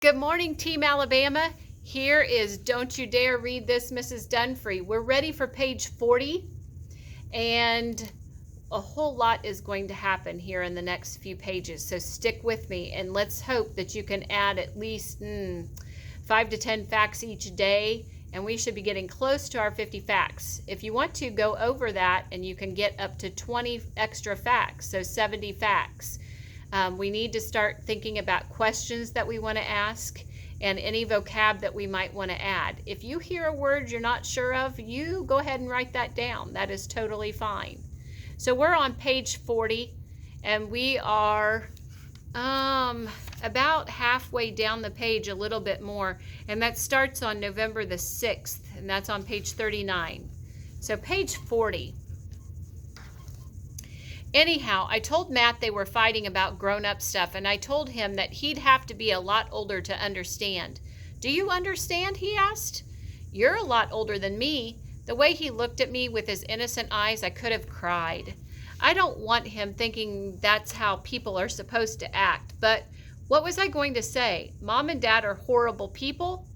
Good morning, Team Alabama. Here is Don't You Dare Read This, Mrs. Dunfree. We're ready for page 40, and a whole lot is going to happen here in the next few pages. So stick with me, and let's hope that you can add at least 5 to 10 facts each day, and we should be getting close to our 50 facts. If you want to, go over that, and you can get up to 20 extra facts, so 70 facts. We need to start thinking about questions that we want to ask and any vocab that we might want to add. If you hear a word you're not sure of, you go ahead and write that down. That is totally fine. So we're on page 40, and we are about halfway down the page, a little bit more, and that starts on November the 6th, and that's on page 39. So page 40. Anyhow, I told Matt they were fighting about grown-up stuff, and I told him that he'd have to be a lot older to understand. Do you understand? He asked. You're a lot older than me. The way he looked at me with his innocent eyes, I could have cried. I don't want him thinking that's how people are supposed to act, but what was I going to say? Mom and Dad are horrible people?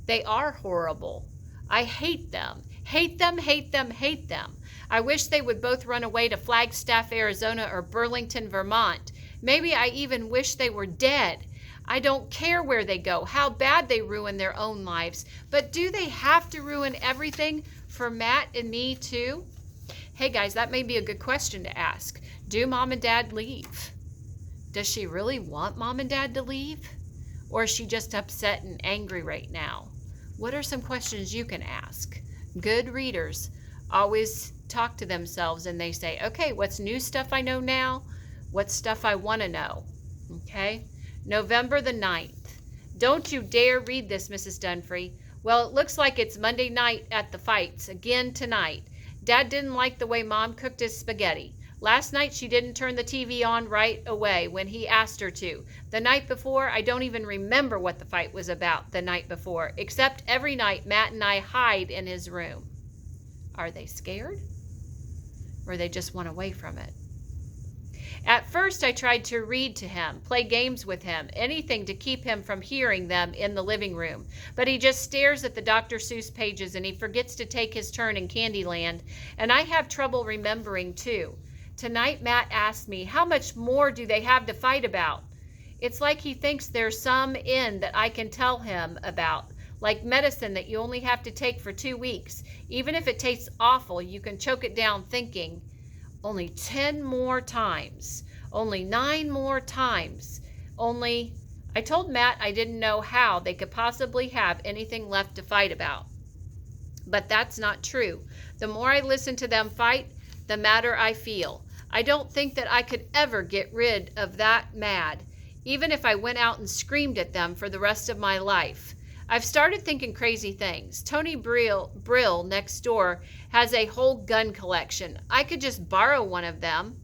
They are horrible. I hate them. Hate them, hate them, hate them. I wish they would both run away to Flagstaff, Arizona or Burlington, Vermont. Maybe I even wish they were dead. I don't care where they go, how bad they ruin their own lives. But do they have to ruin everything for Matt and me too? Hey guys, that may be a good question to ask. Do Mom and Dad leave? Does she really want Mom and Dad to leave? Or is she just upset and angry right now? What are some questions you can ask? Good readers always talk to themselves and they say, okay, what's new stuff I know now? What's stuff I want to know? Okay. November the 9th. Don't you dare read this, Mrs. Dunfree. Well, it looks like it's Monday night at the fights again tonight. Dad didn't like the way Mom cooked his spaghetti. Last night she didn't turn the TV on right away when he asked her to. The night before, I don't even remember what the fight was about the night before, except every night Matt and I hide in his room. Are they scared? Or they just want away from it? At first, I tried to read to him, play games with him, anything to keep him from hearing them in the living room. But he just stares at the Dr. Seuss pages and he forgets to take his turn in Candyland. And I have trouble remembering too. Tonight, Matt asked me, how much more do they have to fight about? It's like he thinks there's some in that I can tell him about. Like medicine that you only have to take for 2 weeks. Even if it tastes awful, you can choke it down thinking, only 10 more times, only 9 more times, only... I told Matt I didn't know how they could possibly have anything left to fight about. But that's not true. The more I listen to them fight, the madder I feel. I don't think that I could ever get rid of that mad, even if I went out and screamed at them for the rest of my life. I've started thinking crazy things. Tony Brill next door has a whole gun collection. I could just borrow one of them,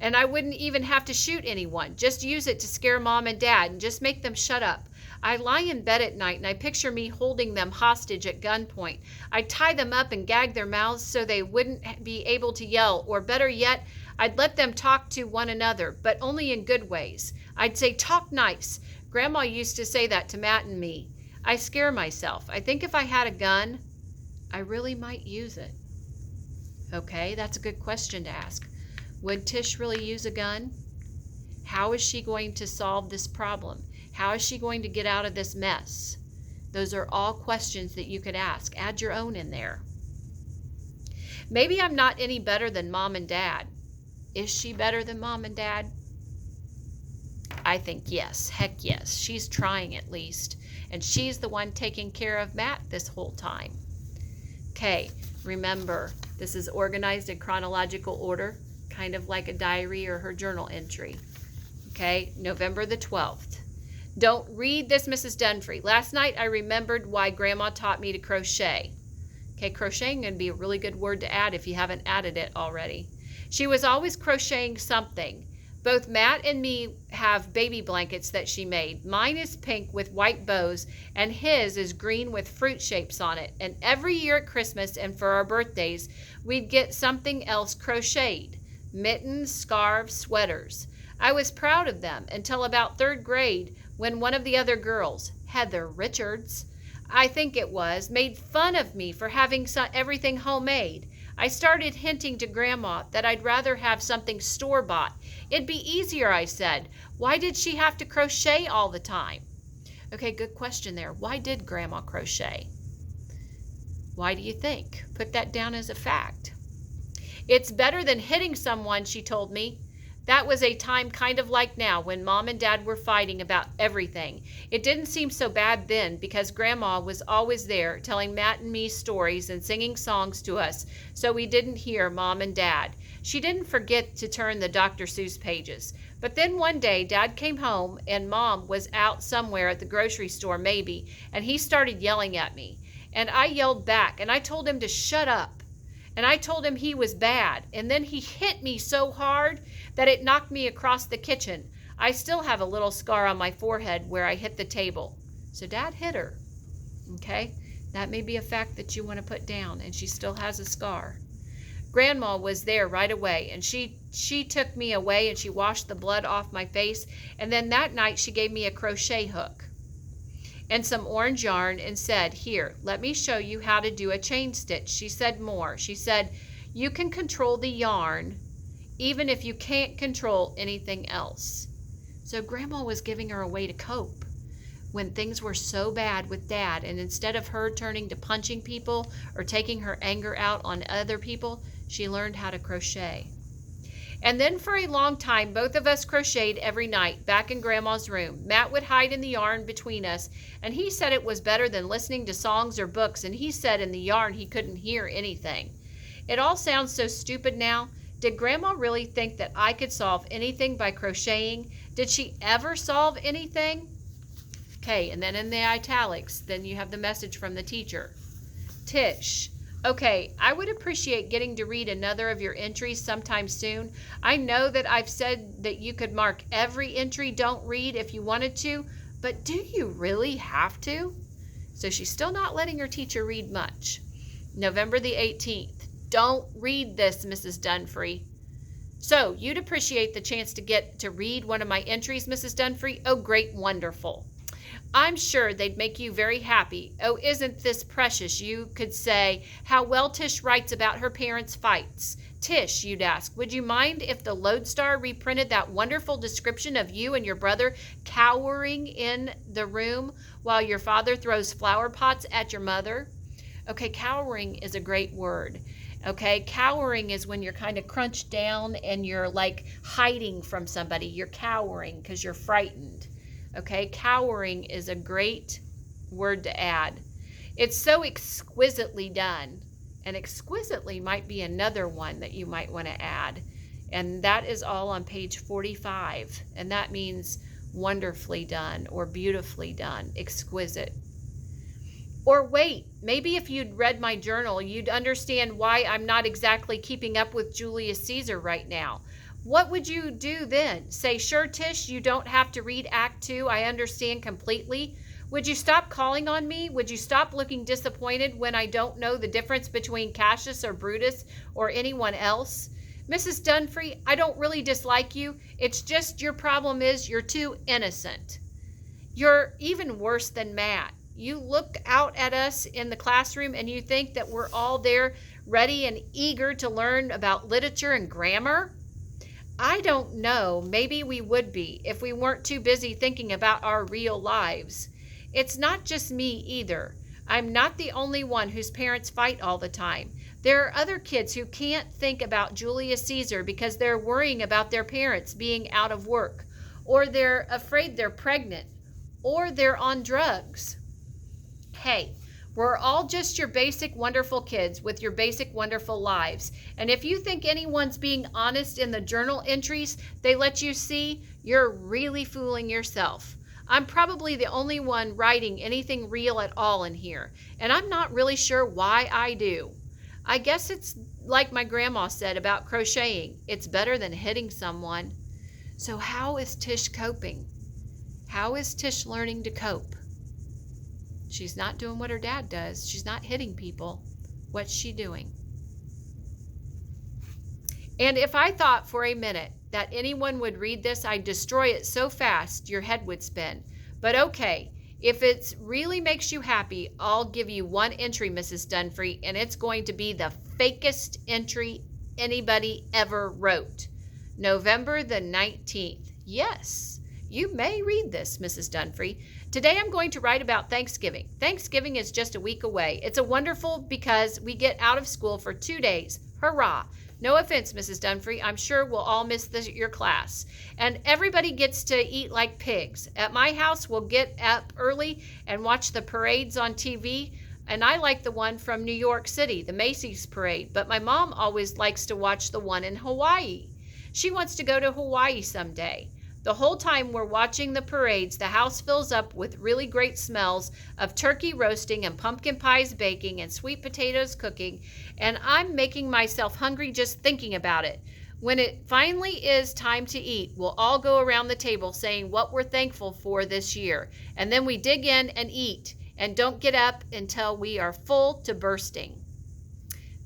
and I wouldn't even have to shoot anyone. Just use it to scare Mom and Dad and just make them shut up. I lie in bed at night and I picture me holding them hostage at gunpoint. I'd tie them up and gag their mouths so they wouldn't be able to yell, or better yet, I'd let them talk to one another, but only in good ways. I'd say, talk nice. Grandma used to say that to Matt and me. I scare myself. I think if I had a gun, I really might use it. Okay, that's a good question to ask. Would Tish really use a gun? How is she going to solve this problem? How is she going to get out of this mess? Those are all questions that you could ask. Add your own in there. Maybe I'm not any better than Mom and Dad. Is she better than Mom and Dad? I think yes. Heck yes. She's trying at least. And she's the one taking care of Matt this whole time. Okay, remember, this is organized in chronological order, kind of like a diary or her journal entry. Okay, November the 12th. Don't read this, Mrs. Dunfree. Last night I remembered why Grandma taught me to crochet. Okay, crocheting can be a really good word to add if you haven't added it already. She was always crocheting something. Both Matt and me have baby blankets that she made. Mine is pink with white bows, and his is green with fruit shapes on it. And every year at Christmas and for our birthdays, we'd get something else crocheted. Mittens, scarves, sweaters. I was proud of them until about 3rd grade when one of the other girls, Heather Richards, I think it was, made fun of me for having everything homemade. I started hinting to Grandma that I'd rather have something store-bought. It'd be easier, I said. Why did she have to crochet all the time? Okay, good question there. Why did Grandma crochet? Why do you think? Put that down as a fact. It's better than hitting someone, she told me. That was a time kind of like now when Mom and Dad were fighting about everything. It didn't seem so bad then because Grandma was always there telling Matt and me stories and singing songs to us so we didn't hear Mom and Dad. She didn't forget to turn the Dr. Seuss pages. But then one day Dad came home and Mom was out somewhere at the grocery store maybe, and he started yelling at me. And I yelled back and I told him to shut up. And I told him he was bad, and then he hit me so hard that it knocked me across the kitchen. I still have a little scar on my forehead where I hit the table. So Dad hit her, okay? That may be a fact that you want to put down, and she still has a scar. Grandma was there right away, and she took me away, and she washed the blood off my face, and then that night she gave me a crochet hook and some orange yarn and said, "Here, let me show you how to do a chain stitch." She said more. She said, "You can control the yarn even if you can't control anything else." So Grandma was giving her a way to cope when things were so bad with Dad, and instead of her turning to punching people or taking her anger out on other people, she learned how to crochet. And then for a long time, both of us crocheted every night back in Grandma's room. Matt would hide in the yarn between us, and he said it was better than listening to songs or books, and he said in the yarn he couldn't hear anything. It all sounds so stupid now. Did Grandma really think that I could solve anything by crocheting? Did she ever solve anything? Okay, and then in the italics, then you have the message from the teacher. Tish. Okay, I would appreciate getting to read another of your entries sometime soon. I know that I've said that you could mark every entry don't read if you wanted to, but do you really have to? So she's still not letting her teacher read much. November the 18th. Don't read this, Mrs. Dunfree. So you'd appreciate the chance to get to read one of my entries, Mrs. Dunfree? Oh, great, wonderful. I'm sure they'd make you very happy. Oh, isn't this precious? You could say how well Tish writes about her parents' fights. Tish, you'd ask, would you mind if the Lodestar reprinted that wonderful description of you and your brother cowering in the room while your father throws flower pots at your mother? Okay, cowering is a great word. Okay, cowering is when you're kind of crunched down and you're like hiding from somebody. You're cowering because you're frightened. Okay, cowering is a great word to add. It's so exquisitely done. And exquisitely might be another one that you might want to add. And that is all on page 45. And that means wonderfully done or beautifully done, exquisite. Or wait, maybe if you'd read my journal, you'd understand why I'm not exactly keeping up with Julius Caesar right now. What would you do then? Say, sure, Tish, you don't have to read Act 2. I understand completely. Would you stop calling on me? Would you stop looking disappointed when I don't know the difference between Cassius or Brutus or anyone else? Mrs. Dunfree, I don't really dislike you. It's just your problem is you're too innocent. You're even worse than Matt. You look out at us in the classroom and you think that we're all there ready and eager to learn about literature and grammar? I don't know. Maybe we would be if we weren't too busy thinking about our real lives. It's not just me either. I'm not the only one whose parents fight all the time. There are other kids who can't think about Julius Caesar because they're worrying about their parents being out of work, or they're afraid they're pregnant, or they're on drugs. Hey, we're all just your basic wonderful kids with your basic wonderful lives. And if you think anyone's being honest in the journal entries they let you see, you're really fooling yourself. I'm probably the only one writing anything real at all in here, and I'm not really sure why I do. I guess it's like my grandma said about crocheting. It's better than hitting someone. So how is Tish coping? How is Tish learning to cope? She's not doing what her dad does. She's not hitting people. What's she doing? And if I thought for a minute that anyone would read this, I'd destroy it so fast your head would spin. But okay, if it really makes you happy, I'll give you one entry, Mrs. Dunfree, and it's going to be the fakest entry anybody ever wrote. November the 19th. Yes, you may read this, Mrs. Dunfree. Today I'm going to write about Thanksgiving. Thanksgiving is just a week away. It's a wonderful because we get out of school for 2 days. Hurrah! No offense, Mrs. Dunfree. I'm sure we'll all miss your class. And everybody gets to eat like pigs. At my house, we'll get up early and watch the parades on TV. And I like the one from New York City, the Macy's parade. But my mom always likes to watch the one in Hawaii. She wants to go to Hawaii someday. The whole time we're watching the parades, the house fills up with really great smells of turkey roasting and pumpkin pies baking and sweet potatoes cooking, and I'm making myself hungry just thinking about it. When it finally is time to eat, we'll all go around the table saying what we're thankful for this year, and then we dig in and eat, and don't get up until we are full to bursting.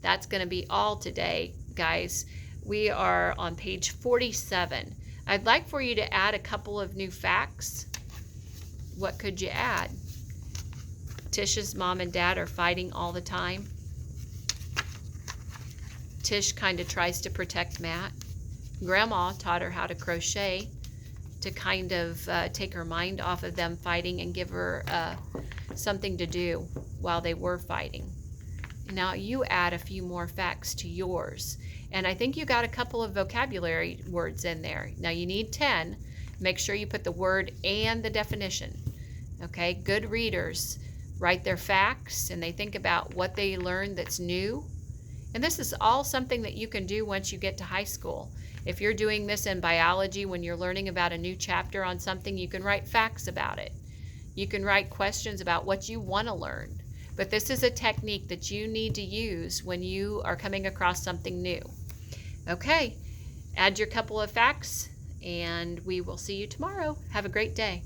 That's going to be all today, guys. We are on page 47. I'd like for you to add a couple of new facts. What could you add? Tish's mom and dad are fighting all the time. Tish kind of tries to protect Matt. Grandma taught her how to crochet to kind of take her mind off of them fighting and give her something to do while they were fighting. Now you add a few more facts to yours. And I think you got a couple of vocabulary words in there. Now you need 10. Make sure you put the word and the definition. Okay, good readers write their facts and they think about what they learned that's new. And this is all something that you can do once you get to high school. If you're doing this in biology, when you're learning about a new chapter on something, you can write facts about it. You can write questions about what you want to learn. But this is a technique that you need to use when you are coming across something new. Okay, add your couple of facts, and we will see you tomorrow. Have a great day.